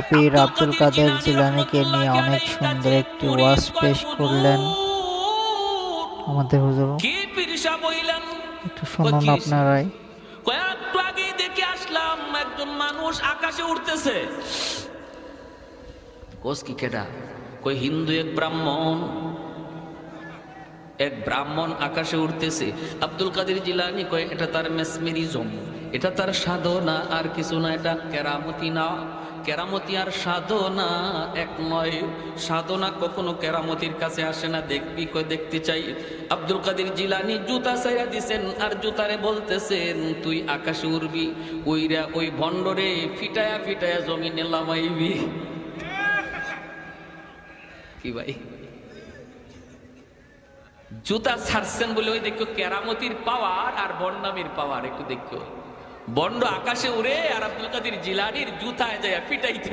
পীর আব্দুল কাদের জিলানীকে নিয়ে অনেক সুন্দর একটি ওয়াজ পেশ করলেন আমাদের হুজুর। একটু শুনুন আপনারাই। কয়েকটু আগে দেখে আসলাম একজন মানুষ আকাশে উঠতেছে। কোস কি কেডা? কই হিন্দু এক ব্রাহ্মণ আকাশে উঠতেছে। আব্দুল কাদের জিলানী কয় এটা তার মেসমেরিজম, এটা তার সাধনা আর কিছু না, এটা কেরামতি না। কেরামতি আর সাধনা এক নয়, সাধনা কখনো কেরামতির কাছে আসে না। দেখবি? কয় দেখতে চাই। আব্দুল কাদের জিলানী জুতা ছাইরা দিছেন আর জুতারে বলতেছেন তুই আকাশে উড়বি, ওইরা ওই ভণ্ডরে ফিটায়া ফিটায়া জমিনে লামাইবি। কি ভাই, জুতা ছাড়ছেন বলে ওই দেখো কেরামতির পাওয়ার আর বন্ডামির পাওয়ার। একটু দেখো, বন্ড আকাশে উড়ে আর আব্দুল কাদের জিলানীর জুতায় যায় পিটাইতে